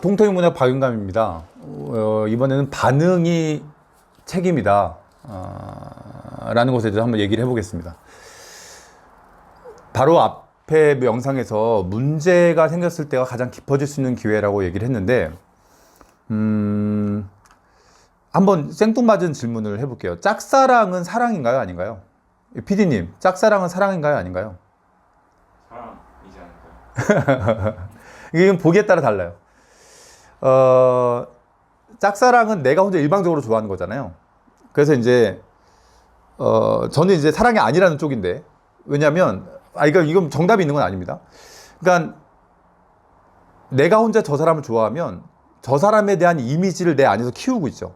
동토익 문학 박윤감입니다. 이번에는 반응이 책임이다 라는 것에 대해서 한번 얘기를 해보겠습니다. 바로 앞에 영상에서 문제가 생겼을 때가 가장 깊어질 수 있는 기회라고 얘기를 했는데 한번 생뚱맞은 질문을 해볼게요. 짝사랑은 사랑인가요? 아닌가요? PD님, 짝사랑은 사랑인가요? 아닌가요? 사랑이지 않을까요? 이건 보기에 따라 달라요. 짝사랑은 내가 혼자 일방적으로 좋아하는 거잖아요. 그래서 이제 저는 이제 사랑이 아니라는 쪽인데, 왜냐면 이건 정답이 있는 건 아닙니다. 그러니까 내가 혼자 저 사람을 좋아하면 저 사람에 대한 이미지를 내 안에서 키우고 있죠.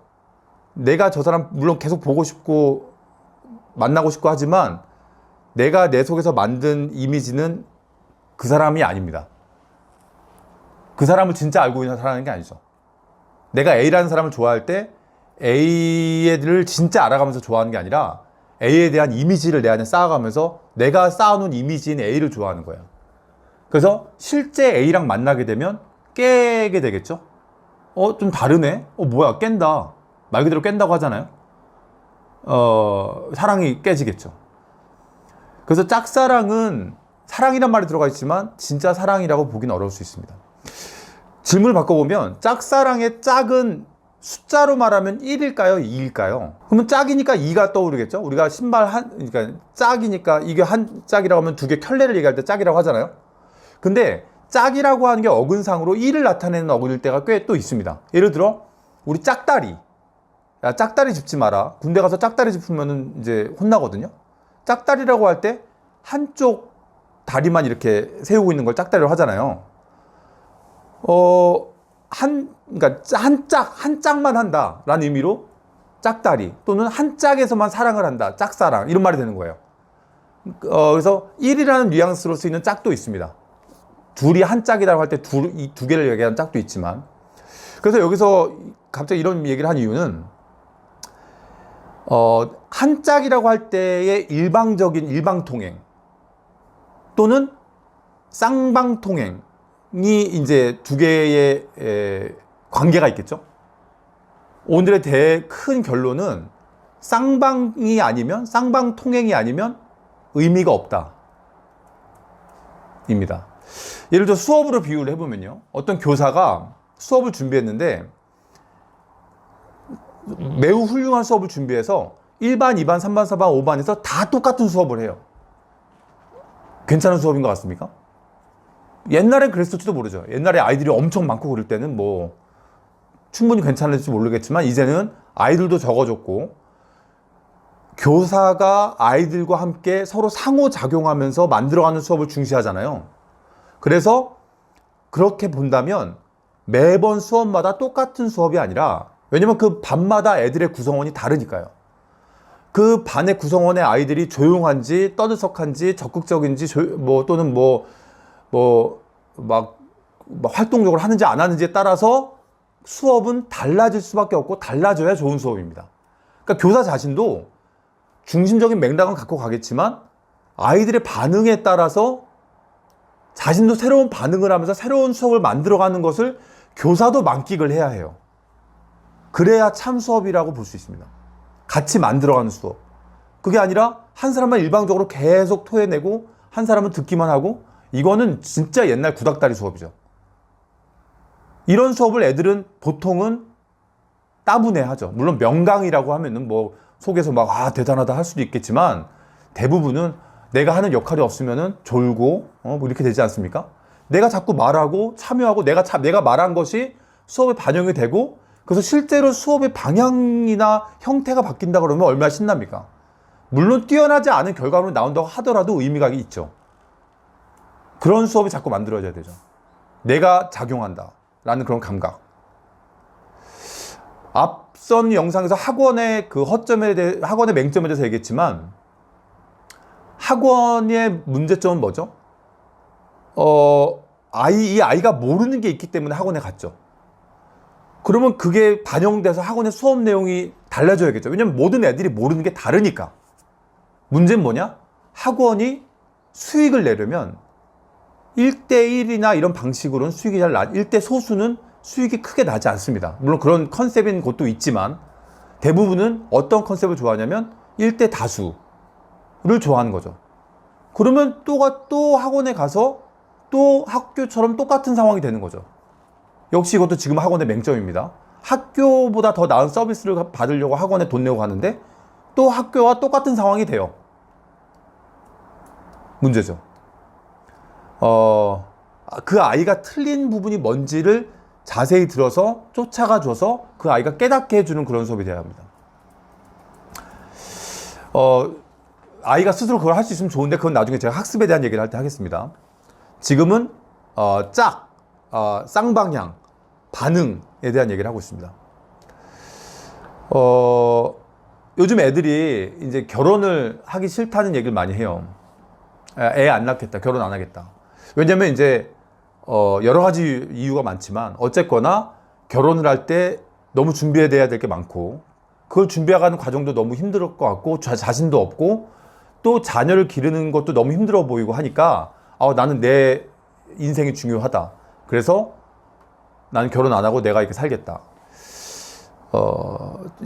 내가 저 사람 물론 계속 보고 싶고 만나고 싶고 하지만 내가 내 속에서 만든 이미지는 그 사람이 아닙니다. 그 사람을 진짜 알고 있는 사람인 게 아니죠. 내가 A라는 사람을 좋아할 때 A를 진짜 알아가면서 좋아하는 게 아니라 A에 대한 이미지를 내 안에 쌓아가면서 내가 쌓아놓은 이미지인 A를 좋아하는 거예요. 그래서 실제 A랑 만나게 되면 깨게 되겠죠. 좀 다르네. 뭐야, 깬다. 말 그대로 깬다고 하잖아요. 사랑이 깨지겠죠. 그래서 짝사랑은 사랑이란 말이 들어가 있지만 진짜 사랑이라고 보기는 어려울 수 있습니다. 질문을 바꿔보면 짝사랑의 짝은 숫자로 말하면 1일까요? 2일까요? 그러면 짝이니까 2가 떠오르겠죠? 우리가 신발 그러니까 짝이니까 이게 한 짝이라고 하면 두 개 켤레를 얘기할 때 짝이라고 하잖아요? 근데 짝이라고 하는 게 어근상으로 1을 나타내는 어근일 때가 꽤 또 있습니다. 예를 들어, 우리 짝다리. 야, 짝다리 짚지 마라. 군대 가서 짝다리 짚으면 이제 혼나거든요? 짝다리라고 할 때 한쪽 다리만 이렇게 세우고 있는 걸 짝다리로 하잖아요. 그러니까 한 짝만 한다 라는 의미로 짝다리 또는 한 짝에서만 사랑을 한다, 짝사랑, 이런 말이 되는 거예요. 그래서 1이라는 뉘앙스로 쓰이는 짝도 있습니다. 둘이 한 짝이라고 할 때 이 두 개를 얘기하는 짝도 있지만, 그래서 여기서 갑자기 이런 얘기를 한 이유는 한 짝이라고 할 때의 일방적인 일방통행 또는 쌍방통행 이 이제 두 개의 관계가 있겠죠. 오늘의 큰 결론은 쌍방이 아니면, 쌍방통행이 아니면 의미가 없다 입니다. 예를 들어 수업으로 비유를 해보면요, 어떤 교사가 수업을 준비했는데 매우 훌륭한 수업을 준비해서 1반, 2반, 3반, 4반, 5반에서 다 똑같은 수업을 해요. 괜찮은 수업인 것 같습니까? 옛날엔 그랬을지도 모르죠. 옛날에 아이들이 엄청 많고 그럴 때는 뭐 충분히 괜찮을지 모르겠지만, 이제는 아이들도 적어졌고 교사가 아이들과 함께 서로 상호작용하면서 만들어가는 수업을 중시하잖아요. 그래서 그렇게 본다면 매번 수업마다 똑같은 수업이 아니라, 왜냐면 그 반마다 애들의 구성원이 다르니까요. 그 반의 구성원의 아이들이 조용한지 떠들썩한지 적극적인지 또는 막 활동적으로 하는지 안 하는지에 따라서 수업은 달라질 수밖에 없고 달라져야 좋은 수업입니다. 그러니까 교사 자신도 중심적인 맥락은 갖고 가겠지만 아이들의 반응에 따라서 자신도 새로운 반응을 하면서 새로운 수업을 만들어가는 것을 교사도 만끽을 해야 해요. 그래야 참 수업이라고 볼 수 있습니다. 같이 만들어가는 수업. 그게 아니라 한 사람만 일방적으로 계속 토해내고 한 사람은 듣기만 하고, 이거는 진짜 옛날 구닥다리 수업이죠. 이런 수업을 애들은 보통은 따분해하죠. 물론 명강이라고 하면은 뭐 속에서 막 대단하다 할 수도 있겠지만, 대부분은 내가 하는 역할이 없으면은 졸고 뭐 이렇게 되지 않습니까? 내가 자꾸 말하고 참여하고 내가 말한 것이 수업에 반영이 되고, 그래서 실제로 수업의 방향이나 형태가 바뀐다 그러면 얼마나 신납니까? 물론 뛰어나지 않은 결과물이 나온다고 하더라도 의미가 있죠. 그런 수업이 자꾸 만들어져야 되죠. 내가 작용한다 라는 그런 감각. 앞선 영상에서 학원의 학원의 맹점에 대해서 얘기했지만, 학원의 문제점은 뭐죠? 이 아이가 모르는 게 있기 때문에 학원에 갔죠. 그러면 그게 반영돼서 학원의 수업 내용이 달라져야겠죠. 왜냐면 모든 애들이 모르는 게 다르니까. 문제는 뭐냐? 학원이 수익을 내려면 1대1이나 이런 방식으로는 수익이 잘 1대 소수는 수익이 크게 나지 않습니다. 물론 그런 컨셉인 곳도 있지만 대부분은 어떤 컨셉을 좋아하냐면 1대 다수를 좋아하는 거죠. 그러면 또 학원에 가서 또 학교처럼 똑같은 상황이 되는 거죠. 역시 이것도 지금 학원의 맹점입니다. 학교보다 더 나은 서비스를 받으려고 학원에 돈 내고 가는데 또 학교와 똑같은 상황이 돼요. 문제죠. 그 아이가 틀린 부분이 뭔지를 자세히 들어서 쫓아가줘서 그 아이가 깨닫게 해주는 그런 수업이 돼야 합니다. 아이가 스스로 그걸 할 수 있으면 좋은데 그건 나중에 제가 학습에 대한 얘기를 할 때 하겠습니다. 지금은 쌍방향, 반응에 대한 얘기를 하고 있습니다. 요즘 애들이 이제 결혼을 하기 싫다는 얘기를 많이 해요. 애 안 낳겠다, 결혼 안 하겠다. 왜냐면 이제 여러 가지 이유가 많지만 어쨌거나 결혼을 할 때 너무 준비해야 될 게 많고 그걸 준비해가는 과정도 너무 힘들 것 같고 자신도 없고 또 자녀를 기르는 것도 너무 힘들어 보이고 하니까 나는 내 인생이 중요하다. 그래서 나는 결혼 안 하고 내가 이렇게 살겠다.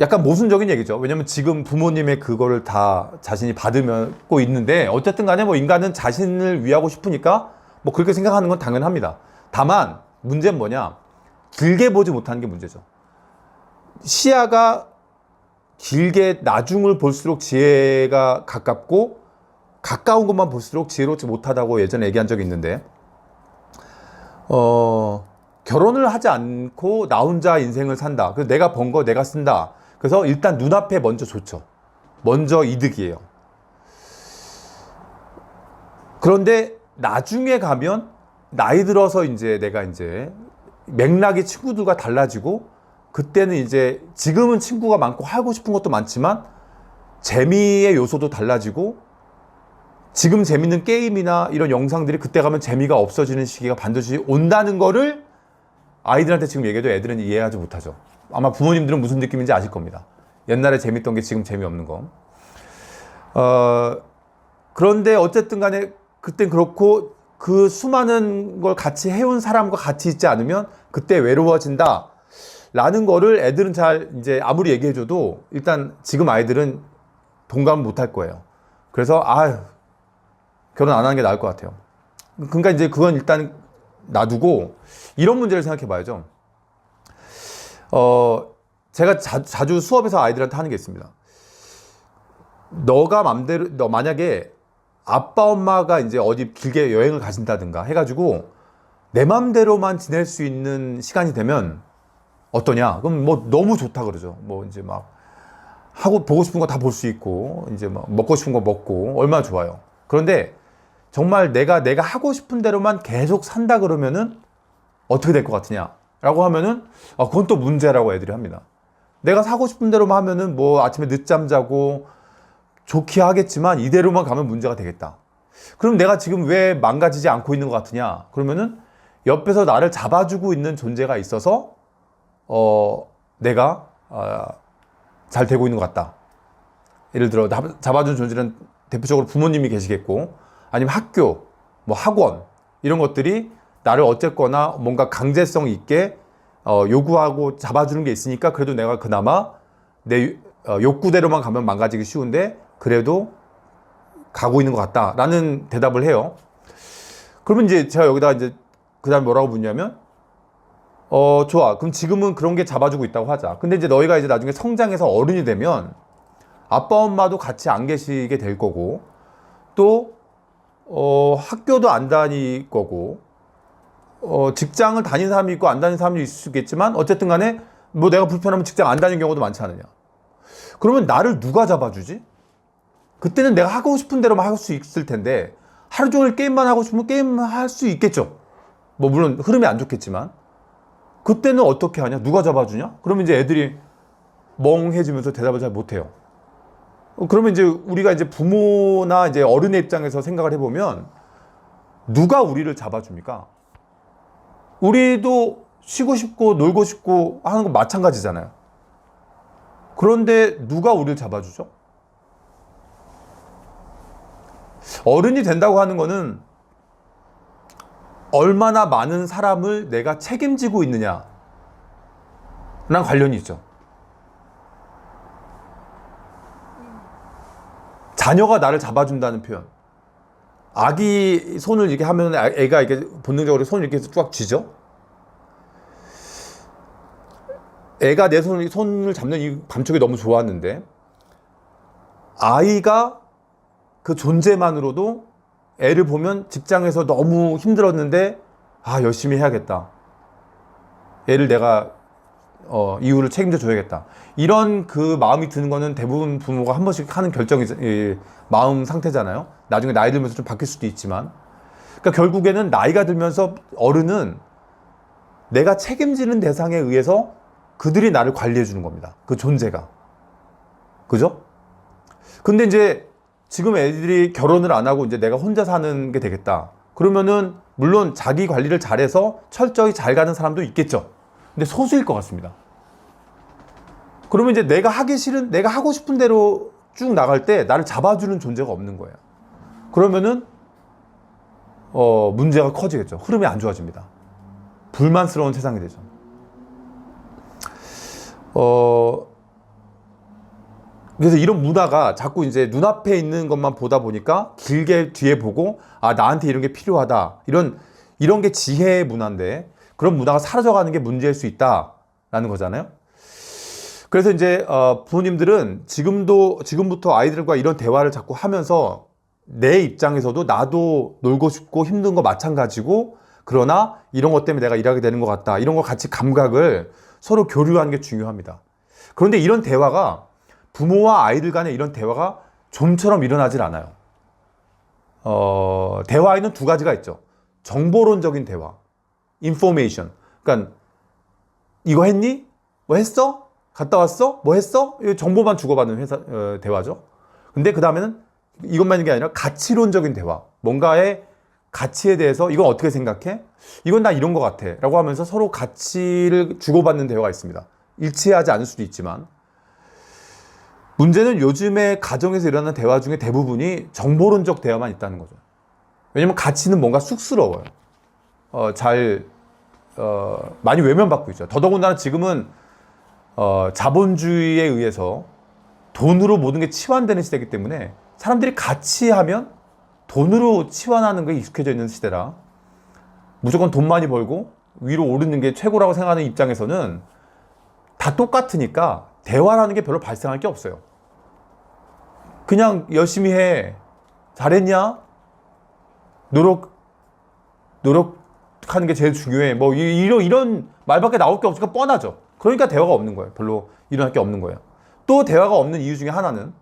약간 모순적인 얘기죠. 왜냐면 지금 부모님의 그거를 다 자신이 받으고 있는데 어쨌든 간에 뭐 인간은 자신을 위하고 싶으니까 뭐 그렇게 생각하는 건 당연합니다. 다만 문제는 뭐냐? 길게 보지 못하는 게 문제죠. 시야가 길게 나중을 볼수록 지혜가 가깝고 가까운 것만 볼수록 지혜롭지 못하다고 예전에 얘기한 적이 있는데 결혼을 하지 않고 나 혼자 인생을 산다. 그래서 내가 번 거 내가 쓴다. 그래서 일단 눈앞에 먼저 좋죠. 먼저 이득이에요. 그런데 나중에 가면 나이 들어서 이제 내가 이제 맥락이 친구들과 달라지고 그때는 이제 지금은 친구가 많고 하고 싶은 것도 많지만 재미의 요소도 달라지고 지금 재밌는 게임이나 이런 영상들이 그때 가면 재미가 없어지는 시기가 반드시 온다는 거를 아이들한테 지금 얘기해도 애들은 이해하지 못하죠. 아마 부모님들은 무슨 느낌인지 아실 겁니다. 옛날에 재밌던 게 지금 재미없는 거. 그런데 어쨌든 간에 그땐 그렇고 그 수많은 걸 같이 해온 사람과 같이 있지 않으면 그때 외로워진다 라는 거를 애들은 잘 이제 아무리 얘기해줘도 일단 지금 아이들은 동감을 못 할 거예요. 그래서 결혼 안 하는 게 나을 것 같아요. 그러니까 이제 그건 일단 놔두고 이런 문제를 생각해 봐야죠. 제가 자주 수업에서 아이들한테 하는 게 있습니다. 너 만약에 아빠 엄마가 이제 어디 길게 여행을 가신다든가 해가지고 내 맘대로만 지낼 수 있는 시간이 되면 어떠냐? 그럼 뭐 너무 좋다 그러죠. 뭐 이제 막 보고 싶은 거 다 볼 수 있고 이제 막 먹고 싶은 거 먹고 얼마나 좋아요. 그런데 정말 내가 하고 싶은 대로만 계속 산다 그러면은 어떻게 될 것 같으냐라고 하면은 그건 또 문제라고 애들이 합니다. 내가 사고 싶은 대로만 하면은 뭐 아침에 늦잠 자고 좋게 하겠지만 이대로만 가면 문제가 되겠다. 그럼 내가 지금 왜 망가지지 않고 있는 것 같으냐? 그러면은 옆에서 나를 잡아주고 있는 존재가 있어서 내가 잘 되고 있는 것 같다. 예를 들어 잡아준 존재는 대표적으로 부모님이 계시겠고 아니면 학교, 뭐 학원 이런 것들이 나를 어쨌거나 뭔가 강제성 있게 요구하고 잡아주는 게 있으니까 그래도 내가 그나마 내 욕구대로만 가면 망가지기 쉬운데 그래도 가고 있는 것 같다라는 대답을 해요. 그러면 이제 제가 여기다 이제 그 다음에 뭐라고 묻냐면 좋아. 그럼 지금은 그런 게 잡아주고 있다고 하자. 근데 이제 너희가 이제 나중에 성장해서 어른이 되면 아빠 엄마도 같이 안 계시게 될 거고 또 학교도 안 다닐 거고 직장을 다니는 사람이 있고 안 다니는 사람이 있을 수 있겠지만 어쨌든 간에 뭐 내가 불편하면 직장 안 다니는 경우도 많지 않느냐. 그러면 나를 누가 잡아주지? 그때는 내가 하고 싶은 대로만 할 수 있을 텐데 하루 종일 게임만 하고 싶으면 게임만 할 수 있겠죠. 뭐 물론 흐름이 안 좋겠지만 그때는 어떻게 하냐? 누가 잡아주냐? 그러면 이제 애들이 멍해지면서 대답을 잘 못해요. 그러면 이제 우리가 이제 부모나 이제 어른의 입장에서 생각을 해보면 누가 우리를 잡아줍니까? 우리도 쉬고 싶고 놀고 싶고 하는 건 마찬가지잖아요. 그런데 누가 우리를 잡아주죠? 어른이 된다고 하는 거는 얼마나 많은 사람을 내가 책임지고 있느냐 관련이 있죠. 자녀가 나를 잡아준다는 표현. 아기 손을 이렇게 하면 애가 이렇게 본능적으로 손을 이렇게 쫙 쥐죠. 애가 내 손을 잡는 이 감촉이 너무 좋았는데 아이가 그 존재만으로도 애를 보면 직장에서 너무 힘들었는데 열심히 해야겠다. 애를 내가 이유를 책임져 줘야겠다. 이런 그 마음이 드는 거는 대부분 부모가 한 번씩 하는 결정이 마음 상태잖아요. 나중에 나이 들면서 좀 바뀔 수도 있지만. 그러니까 결국에는 나이가 들면서 어른은 내가 책임지는 대상에 의해서 그들이 나를 관리해 주는 겁니다. 그 존재가. 그죠? 근데 이제 지금 애들이 결혼을 안 하고 이제 내가 혼자 사는 게 되겠다. 그러면은 물론 자기 관리를 잘해서 철저히 잘 가는 사람도 있겠죠. 근데 소수일 것 같습니다. 그러면 이제 내가 하고 싶은 대로 쭉 나갈 때 나를 잡아주는 존재가 없는 거예요. 그러면은 문제가 커지겠죠. 흐름이 안 좋아집니다. 불만스러운 세상이 되죠. 그래서 이런 문화가 자꾸 이제 눈앞에 있는 것만 보다 보니까 길게 뒤에 보고 나한테 이런 게 필요하다. 이런 게 지혜의 문화인데 그런 문화가 사라져가는 게 문제일 수 있다라는 거잖아요. 그래서 이제 부모님들은 지금부터 아이들과 이런 대화를 자꾸 하면서 내 입장에서도 나도 놀고 싶고 힘든 거 마찬가지고 그러나 이런 것 때문에 내가 일하게 되는 것 같다. 이런 거 같이 감각을 서로 교류하는 게 중요합니다. 그런데 이런 대화가 부모와 아이들 간의 이런 대화가 좀처럼 일어나질 않아요. 대화에는 두 가지가 있죠. 정보론적인 대화, information. 그러니까 이거 했니? 뭐 했어? 갔다 왔어? 뭐 했어? 정보만 주고받는 대화죠. 근데 그 다음에는 이것만 있는 게 아니라 가치론적인 대화. 뭔가의 가치에 대해서 이건 어떻게 생각해? 이건 나 이런 것 같아. 라고 하면서 서로 가치를 주고받는 대화가 있습니다. 일치하지 않을 수도 있지만. 문제는 요즘에 가정에서 일어나는 대화 중에 대부분이 정보론적 대화만 있다는 거죠. 왜냐면 가치는 뭔가 쑥스러워요. 많이 외면받고 있죠. 더더군다나 지금은 자본주의에 의해서 돈으로 모든 게 치환되는 시대이기 때문에 사람들이 가치하면 돈으로 치환하는 게 익숙해져 있는 시대라 무조건 돈 많이 벌고 위로 오르는 게 최고라고 생각하는 입장에서는 다 똑같으니까 대화라는 게 별로 발생할 게 없어요. 그냥 열심히 해. 잘했냐? 노력하는 게 제일 중요해. 뭐 이런 말밖에 나올 게 없으니까 뻔하죠. 그러니까 대화가 없는 거예요. 별로 일어날 게 없는 거예요. 또 대화가 없는 이유 중에 하나는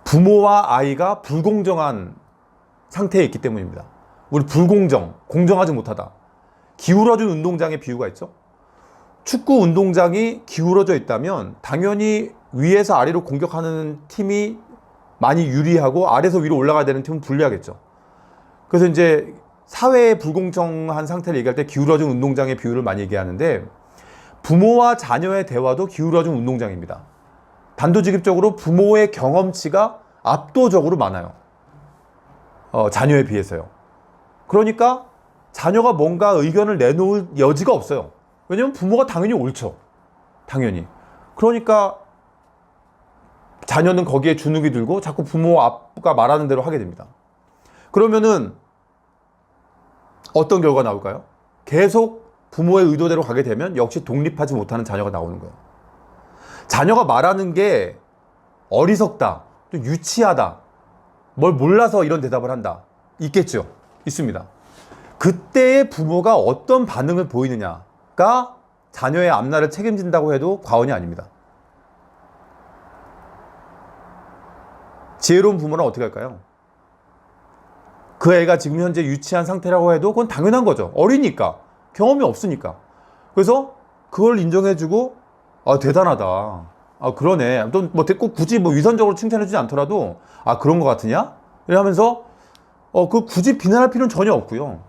부모와 아이가 불공정한 상태에 있기 때문입니다. 우리 공정하지 못하다. 기울어진 운동장의 비유가 있죠. 축구 운동장이 기울어져 있다면 당연히 위에서 아래로 공격하는 팀이 많이 유리하고 아래에서 위로 올라가야 되는 팀은 불리하겠죠. 그래서 이제 사회의 불공정한 상태를 얘기할 때 기울어진 운동장의 비유를 많이 얘기하는데 부모와 자녀의 대화도 기울어진 운동장입니다. 단도직입적으로 부모의 경험치가 압도적으로 많아요. 자녀에 비해서요. 그러니까 자녀가 뭔가 의견을 내놓을 여지가 없어요. 왜냐면 부모가 당연히 옳죠. 당연히. 그러니까 자녀는 거기에 주눅이 들고 자꾸 부모가 말하는 대로 하게 됩니다. 그러면은 어떤 결과가 나올까요? 계속 부모의 의도대로 가게 되면 역시 독립하지 못하는 자녀가 나오는 거예요. 자녀가 말하는 게 어리석다, 또 유치하다, 뭘 몰라서 이런 대답을 한다. 있겠죠? 있습니다. 그때의 부모가 어떤 반응을 보이느냐가 자녀의 앞날을 책임진다고 해도 과언이 아닙니다. 지혜로운 부모는 어떻게 할까요? 그 애가 지금 현재 유치한 상태라고 해도 그건 당연한 거죠. 어리니까. 경험이 없으니까. 그래서 그걸 인정해주고 대단하다. 그러네. 또 뭐 꼭 굳이 뭐 위선적으로 칭찬해주지 않더라도 그런 거 같으냐? 이러면서 그 굳이 비난할 필요는 전혀 없고요.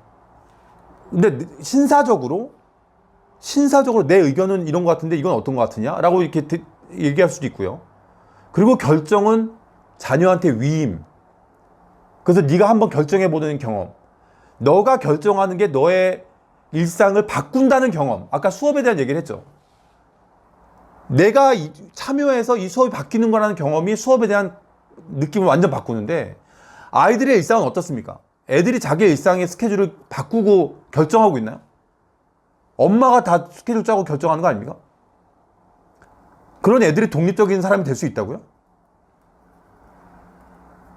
근데 신사적으로 내 의견은 이런 거 같은데 이건 어떤 거 같으냐? 라고 이렇게 얘기할 수도 있고요. 그리고 결정은 자녀한테 위임. 그래서 네가 한번 결정해보는 경험. 너가 결정하는 게 너의 일상을 바꾼다는 경험. 아까 수업에 대한 얘기를 했죠. 내가 참여해서 이 수업이 바뀌는 거라는 경험이 수업에 대한 느낌을 완전 바꾸는데 아이들의 일상은 어떻습니까? 애들이 자기의 일상의 스케줄을 바꾸고 결정하고 있나요? 엄마가 다 스케줄 짜고 결정하는 거 아닙니까? 그런 애들이 독립적인 사람이 될 수 있다고요?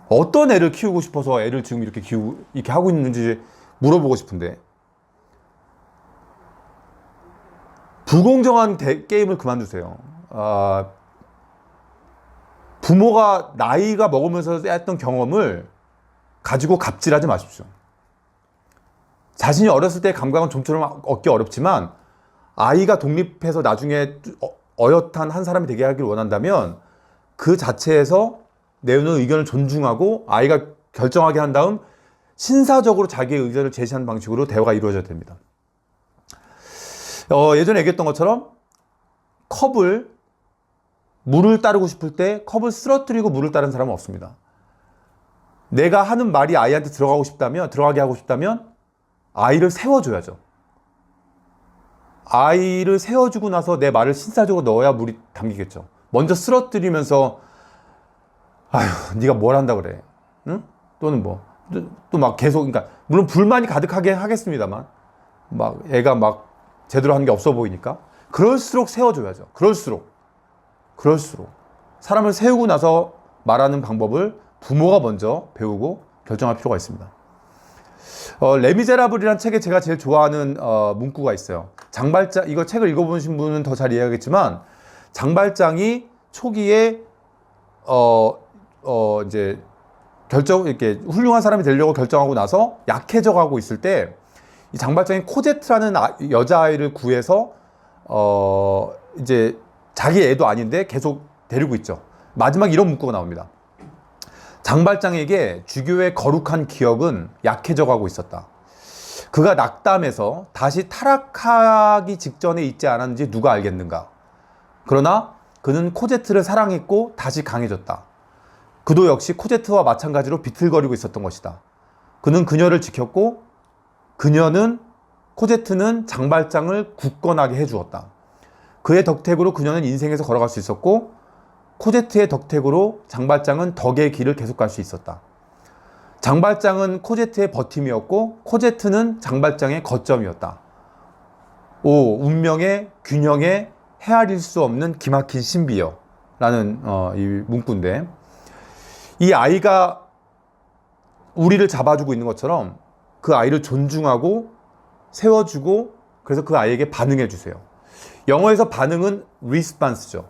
어떤 애를 키우고 싶어서 애를 지금 이렇게 하고 있는지 물어보고 싶은데. 불공정한 게임을 그만두세요. 부모가 나이가 먹으면서 했던 경험을 가지고 갑질하지 마십시오. 자신이 어렸을 때의 감각은 좀처럼 얻기 어렵지만 아이가 독립해서 나중에 어엿한 한 사람이 되게 하길 원한다면 그 자체에서 내놓는 의견을 존중하고 아이가 결정하게 한 다음 신사적으로 자기의 의견을 제시하는 방식으로 대화가 이루어져야 됩니다. 예전에 얘기했던 것처럼 물을 따르고 싶을 때 컵을 쓰러뜨리고 물을 따르는 사람은 없습니다. 내가 하는 말이 아이한테 들어가게 하고 싶다면 아이를 세워줘야죠. 아이를 세워주고 나서 내 말을 신사적으로 넣어야 물이 담기겠죠. 먼저 쓰러뜨리면서 아휴, 네가 뭘 한다 그래, 응? 또는 뭐 또 막 계속, 그러니까 물론 불만이 가득하게 하겠습니다만 막 애가 막 제대로 하는 게 없어 보이니까 그럴수록 세워줘야죠. 그럴수록 사람을 세우고 나서 말하는 방법을 부모가 먼저 배우고 결정할 필요가 있습니다. 레미제라블이라는 책에 제가 제일 좋아하는 문구가 있어요. 장발장, 이거 책을 읽어보신 분은 더 잘 이해하겠지만 장발장이 초기에 이제 이렇게 훌륭한 사람이 되려고 결정하고 나서 약해져 가고 있을 때 이 장발장이 코제트라는 여자아이를 구해서 이제 자기 애도 아닌데 계속 데리고 있죠. 마지막 이런 문구가 나옵니다. 장발장에게 주교의 거룩한 기억은 약해져 가고 있었다. 그가 낙담해서 다시 타락하기 직전에 있지 않았는지 누가 알겠는가. 그러나 그는 코제트를 사랑했고 다시 강해졌다. 그도 역시 코제트와 마찬가지로 비틀거리고 있었던 것이다. 그는 그녀를 지켰고 코제트는 장발장을 굳건하게 해주었다. 그의 덕택으로 그녀는 인생에서 걸어갈 수 있었고 코제트의 덕택으로 장발장은 덕의 길을 계속 갈 수 있었다. 장발장은 코제트의 버팀이었고 코제트는 장발장의 거점이었다. 운명의 균형에 헤아릴 수 없는 기막힌 신비여 라는 이 문구인데, 이 아이가 우리를 잡아주고 있는 것처럼 그 아이를 존중하고 세워주고 그래서 그 아이에게 반응해 주세요. 영어에서 반응은 response죠.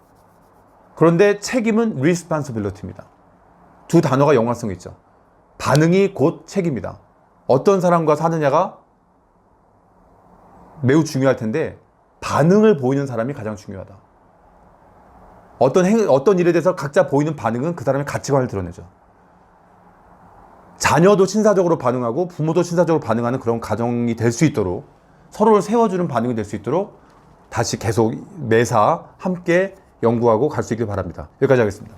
그런데 책임은 responsibility입니다. 두 단어가 연관성이 있죠. 반응이 곧 책임이다. 어떤 사람과 사느냐가 매우 중요할 텐데 반응을 보이는 사람이 가장 중요하다. 어떤 일에 대해서 각자 보이는 반응은 그 사람의 가치관을 드러내죠. 자녀도 신사적으로 반응하고 부모도 신사적으로 반응하는 그런 가정이 될 수 있도록, 서로를 세워주는 반응이 될 수 있도록 다시 계속 매사 함께 연구하고 갈 수 있길 바랍니다. 여기까지 하겠습니다.